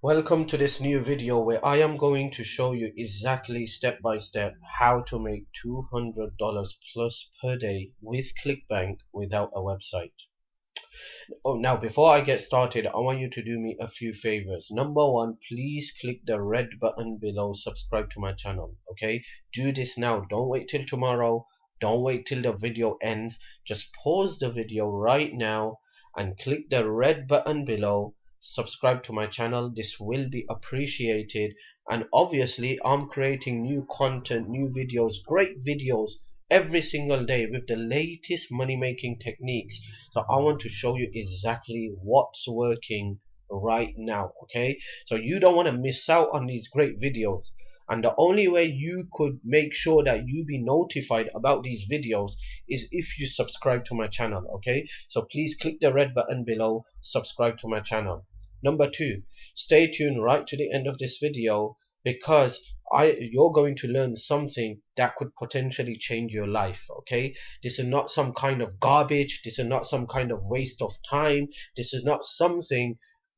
Welcome to this new video where I am going to show you exactly step by step how to make $200 plus per day with ClickBank without a website. Oh, now before I get started, I want you to do me a few favors. Number one, please click the red button below, subscribe to my channel. Okay, do this now. Don't wait till tomorrow. Don't wait till the video ends. Just pause the video right now and click the red button below. Subscribe to my channel. This will be appreciated. And obviously, I'm creating new content, new videos, great videos every single day with the latest money making techniques. So I want to show you exactly what's working right now. Okay, so you don't want to miss out on these great videos, and the only way you could make sure that you be notified about these videos is if you subscribe to my channel. Okay, so please click the red button below, subscribe to my channel. Number two, stay tuned right to the end of this video, because you're going to learn something that could potentially change your life. Okay, this is not some kind of garbage, this is not some kind of waste of time, this is not something.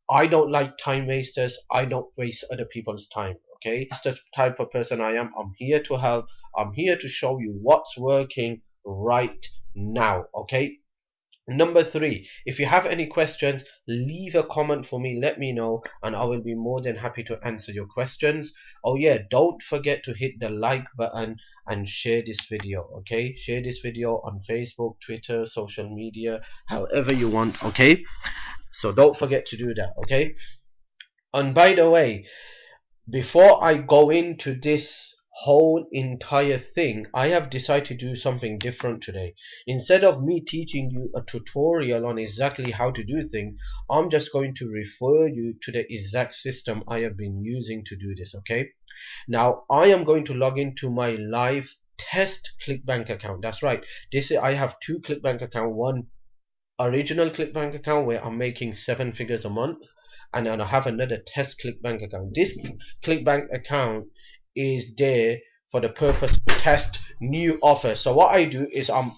I don't like time wasters. I don't waste other people's time. Okay, that's the type of person I am. I'm here to help. I'm here to show you what's working right now. Okay, number three, if you have any questions, leave a comment for me, let me know, and I will be more than happy to answer your questions. Oh yeah, don't forget to hit the like button and share this video. Okay, share this video on Facebook, Twitter, social media, however you want. Okay, so don't forget to do that. Okay, and by the way, before I go into this whole entire thing, I have decided to do something different today. Instead of me teaching you a tutorial on exactly how to do things, I'm just going to refer you to the exact system I have been using to do this. Okay, now I am going to log into my live test ClickBank account. That's right, I have two ClickBank accounts. One original ClickBank account where I'm making 7 figures a month, and then I have another test ClickBank account. This ClickBank account is there for the purpose to test new offers. So what I do is what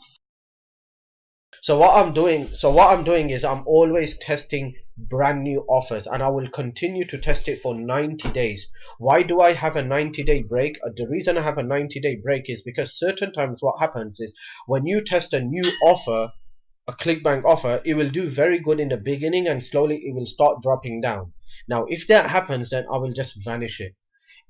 I'm doing is I'm always testing brand new offers, and I will continue to test it for 90 days. Why do I have a 90-day break? The reason I have a 90-day break is because certain times what happens is when you test a new offer, a ClickBank offer, it will do very good in the beginning and slowly it will start dropping down. Now if that happens, then I will just vanish it.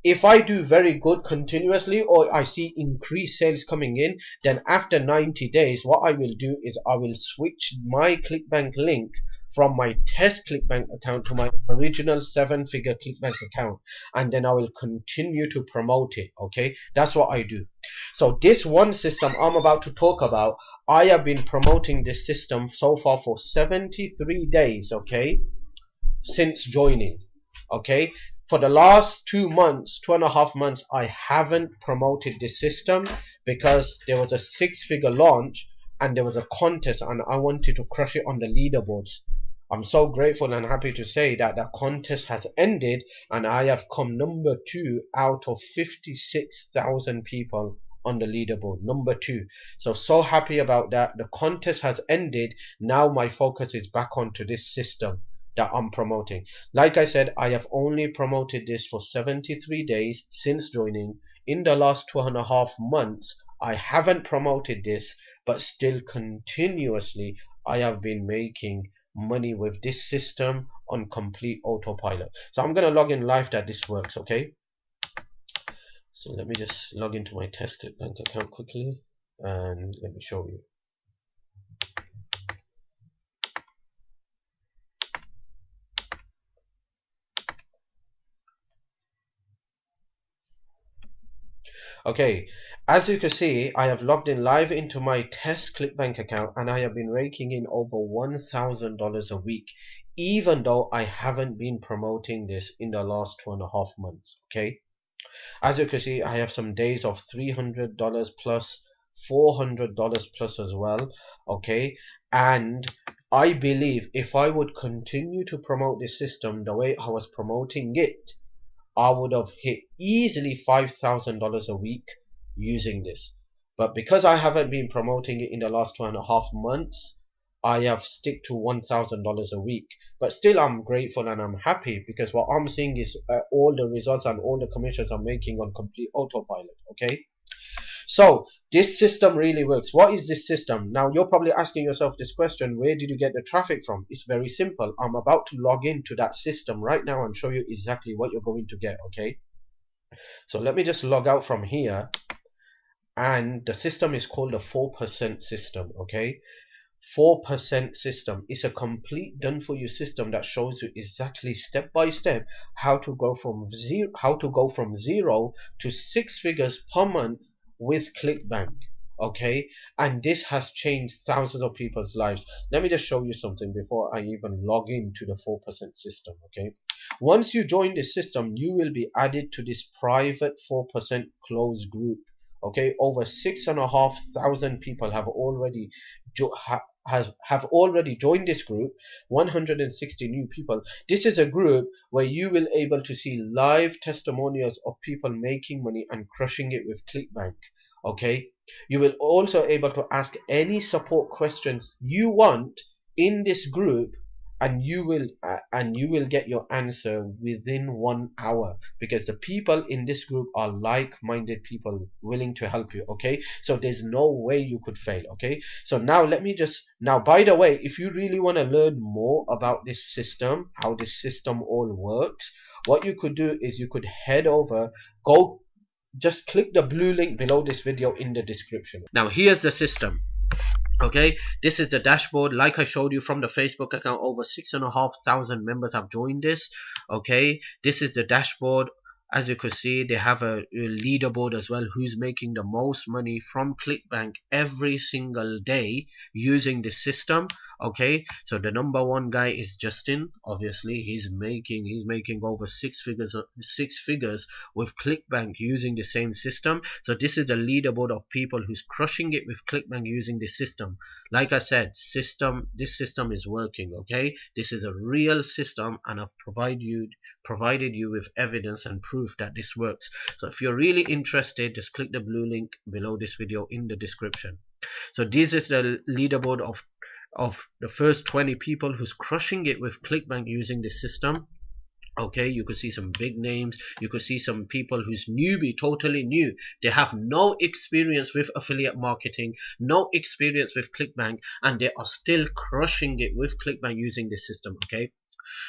If I do very good continuously, or I see increased sales coming in, then after 90 days what I will do is I will switch my ClickBank link from my test ClickBank account to my original 7-figure ClickBank account, and then I will continue to promote it. Okay, that's what I do. So this one system I'm about to talk about, I have been promoting this system so far for 73 days. Okay, since joining. Okay, for the last 2 months, 2.5 months, I haven't promoted this system because there was a 6-figure launch and there was a contest, and I wanted to crush it on the leaderboards. I'm so grateful and happy to say that the contest has ended and I have come number 2 out of 56,000 people on the leaderboard. Number 2. So happy about that. The contest has ended. Now my focus is back onto this system that I'm promoting. Like I said, I have only promoted this for 73 days since joining. In the last 2.5 months, I haven't promoted this, but still continuously I have been making money with this system on complete autopilot. So I'm gonna log in live that this works. Okay, so let me just log into my test bank account quickly and let me show you. Okay, as you can see, I have logged in live into my test ClickBank account and I have been raking in over $1,000 a week, even though I haven't been promoting this in the last 2.5 months. Okay, as you can see, I have some days of $300 plus, $400 plus as well. Okay, and I believe if I would continue to promote this system the way I was promoting it, I would have hit easily $5,000 a week using this. But because I haven't been promoting it in the last 2.5 months, I have stick to $1,000 a week. But still, I'm grateful and I'm happy because what I'm seeing is all the results and all the commissions I'm making on complete autopilot. Okay. So this system really works. What is this system? Now you're probably asking yourself this question, where did you get the traffic from? It's very simple. I'm about to log into that system right now and show you exactly what you're going to get. Okay. So let me just log out from here, and the system is called a 4% system. Okay. 4% system is a complete done for you system that shows you exactly step by step how to go from zero to six figures per month with ClickBank. Okay, and this has changed thousands of people's lives. Let me just show you something before I even log into the 4% system. Okay, once you join this system, you will be added to this private 4% closed group. Okay, over 6,500 people have already have already joined this group. 160 new people. This is a group where you will able to see live testimonials of people making money and crushing it with ClickBank. Okay, you will also able to ask any support questions you want in this group, and you will get your answer within 1 hour, because the people in this group are like-minded people willing to help you. Okay, so there's no way you could fail. Okay, so now let me just by the way, if you really want to learn more about this system, how this system all works, what you could do is you could head over, just click the blue link below this video in the description. Now here's the system. Okay, this is the dashboard. Like I showed you from the Facebook account, over 6,500 members have joined this. Okay, this is the dashboard. As you can see, they have a leaderboard as well, who's making the most money from ClickBank every single day using the system. Okay, so the number one guy is Justin. Obviously, he's making over six figures with ClickBank using the same system. So this is the leaderboard of people who's crushing it with ClickBank using the system. Like I said, this system is working. Okay, this is a real system, and I've provided you with evidence and proof that this works. So if you're really interested, just click the blue link below this video in the description. So this is the leaderboard of the first 20 people who's crushing it with ClickBank using the system. Okay, you could see some big names. You could see some people who's totally new. They have no experience with affiliate marketing, no experience with ClickBank, and they are still crushing it with ClickBank using the system. Okay,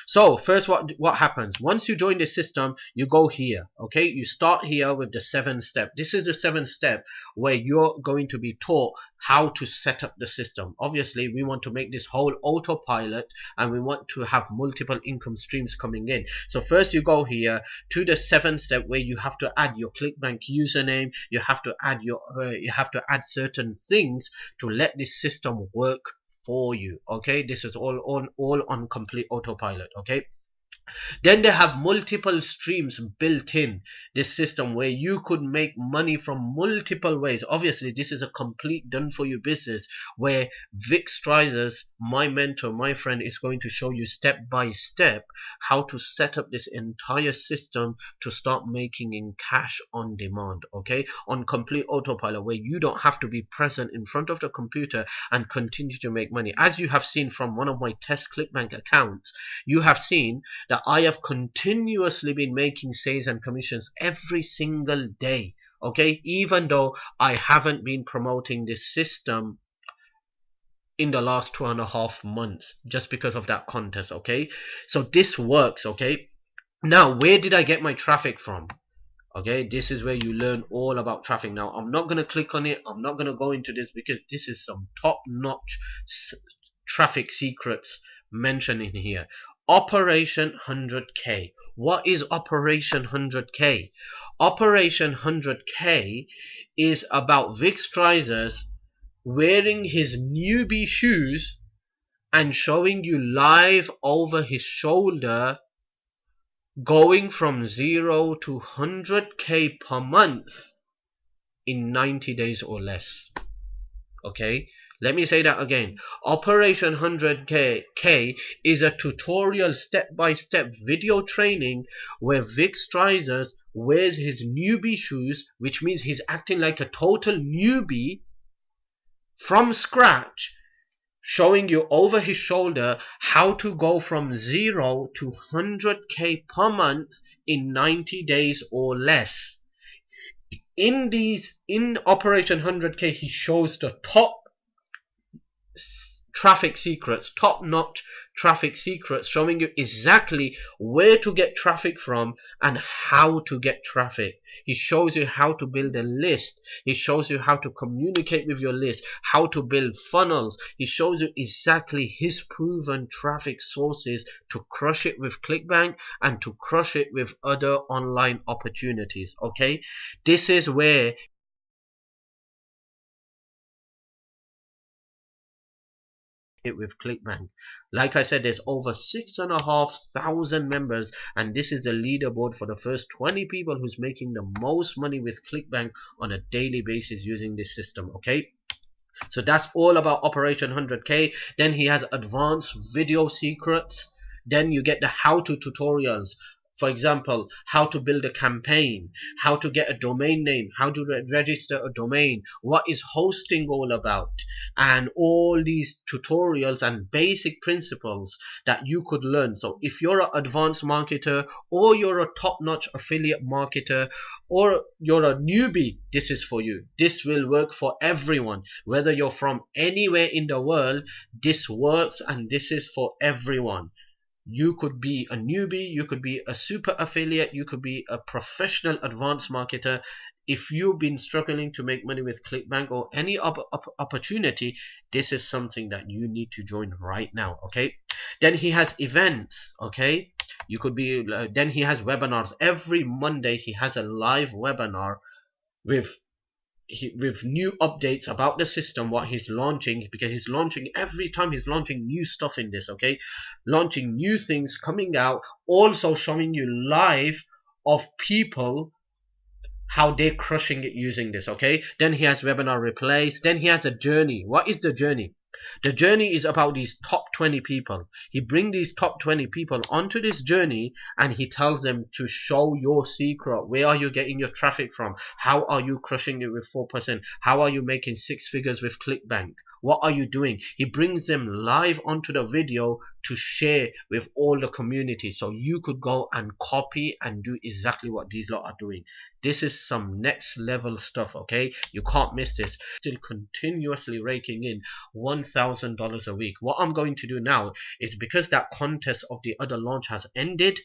so first, what happens once you join the system? You go here. Okay, you start here with the 7th step. This is the 7th step where you're going to be taught how to set up the system. Obviously, we want to make this whole autopilot, and we want to have multiple income streams coming in. So first you go here to the 7th step where you have to add your ClickBank username. You have to add certain things to let this system work for you. Okay, this is all on complete autopilot. Okay, then they have multiple streams built in this system where you could make money from multiple ways. Obviously, this is a complete done for you business where Vic Strizers, my mentor, my friend, is going to show you step by step how to set up this entire system to start making in cash on demand. Okay, on complete autopilot, where you don't have to be present in front of the computer and continue to make money. As you have seen from one of my test ClickBank accounts, you have seen that I have continuously been making sales and commissions every single day. Okay, even though I haven't been promoting this system in the last 2.5 months, just because of that contest. Okay, so this works. Okay, now where did I get my traffic from? Okay, this is where you learn all about traffic. Now I'm not going to click on it. I'm not going to go into this because this is some top-notch traffic secrets mentioned in here. Operation 100K. What is Operation 100K? Operation 100K is about Vic Strizers wearing his newbie shoes and showing you live over his shoulder, going from 0 to 100K per month in 90 days or less. Okay, let me say that again. Operation 100K is a tutorial step-by-step video training where Vic Strizers wears his newbie shoes, which means he's acting like a total newbie from scratch, showing you over his shoulder how to go from 0 to 100k per month in 90 days or less. In Operation 100k, he shows the top notch traffic secrets, showing you exactly where to get traffic from and how to get traffic. He shows you how to build a list. He shows you how to communicate with your list, how to build funnels. He shows you exactly his proven traffic sources to crush it with ClickBank and to crush it with other online opportunities. Okay, this is where it with ClickBank. Like I said, there's over 6,500 members, and this is the leaderboard for the first 20 people who's making the most money with ClickBank on a daily basis using this system. Okay, so that's all about Operation 100k. Then he has advanced video secrets. Then you get the how-to tutorials. For example, how to build a campaign, how to get a domain name, how to register a domain, what is hosting all about, and all these tutorials and basic principles that you could learn. So if you're an advanced marketer, or you're a top-notch affiliate marketer, or you're a newbie, this is for you. This will work for everyone. Whether you're from anywhere in the world, this works, and this is for everyone. You could be a newbie, you could be a super affiliate, you could be a professional advanced marketer. If you've been struggling to make money with ClickBank or any opportunity, this is something that you need to join right now. Okay, then he has events. Okay, you could be then he has webinars. Every Monday he has a live webinar with new updates about the system, what he's launching, because he's launching every time, he's launching new stuff in this. Okay, launching new things coming out, also showing you live of people how they're crushing it using this. Okay, then he has webinar replays. Then he has a journey. What is the journey? The journey is about these top 20 people. He brings these top 20 people onto this journey, and he tells them to show your secret. Where are you getting your traffic from? How are you crushing it with 4%? How are you making 6 figures with ClickBank? What are you doing? He brings them live onto the video to share with all the community, so you could go and copy and do exactly what these lot are doing. This is some next level stuff. Okay, you can't miss this. Still continuously raking in $1,000 a week. What I'm going to do now is, because that contest of the other launch has ended,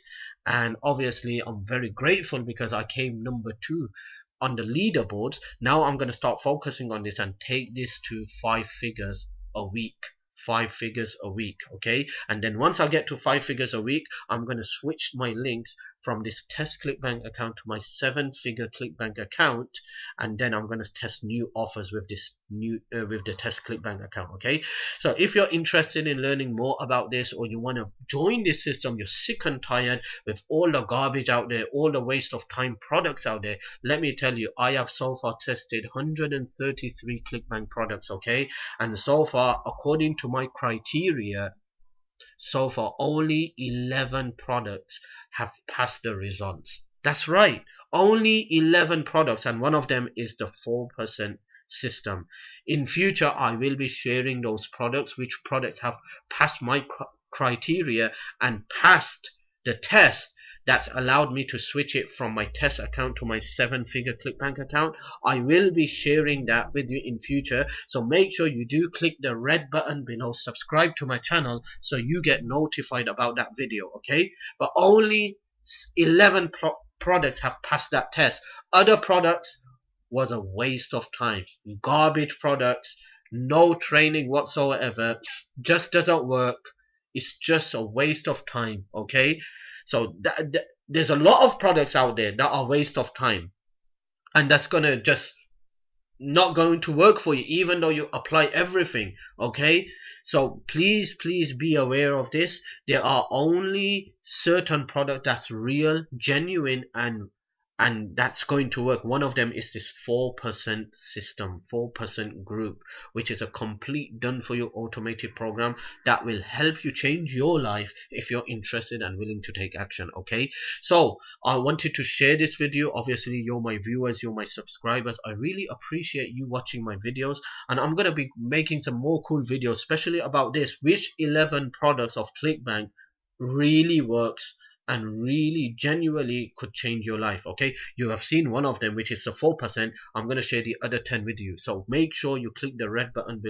and obviously I'm very grateful because I came number 2 on the leaderboards. Now I'm going to start focusing on this and take this to 5 figures a week. 5 figures a week. Okay, and then once I get to 5 figures a week, I'm going to switch my links from this test ClickBank account to my 7-figure ClickBank account, and then I'm going to test new offers with this new with the test ClickBank account. Okay, so if you're interested in learning more about this, or you want to join this system, you're sick and tired with all the garbage out there, all the waste of time products out there, let me tell you, I have so far tested 133 ClickBank products. Okay, and so far, according to my criteria, so far only 11 products have passed the results. That's right, only 11 products, and one of them is the 4% system. In future, I will be sharing those products, which products have passed my criteria and passed the test that's allowed me to switch it from my test account to my 7-figure ClickBank account. I will be sharing that with you in future, so make sure you do click the red button below, subscribe to my channel, so you get notified about that video. Okay, but only 11 products have passed that test. Other products was a waste of time, garbage products, no training whatsoever, just doesn't work. It's just a waste of time. Okay, so there's a lot of products out there that are waste of time, and that's gonna just not going to work for you even though you apply everything. Okay, so please be aware of this. There are only certain products that's real, genuine, and and that's going to work. One of them is this 4% system, 4% group, which is a complete done for you automated program that will help you change your life if you're interested and willing to take action. Okay, so I wanted to share this video. Obviously, you're my viewers, you're my subscribers. I really appreciate you watching my videos, and I'm gonna be making some more cool videos, especially about this, which 11 products of ClickBank really works and really genuinely could change your life. Okay, you have seen one of them, which is the 4%. I'm going to share the other 10 with you, so make sure you click the red button below.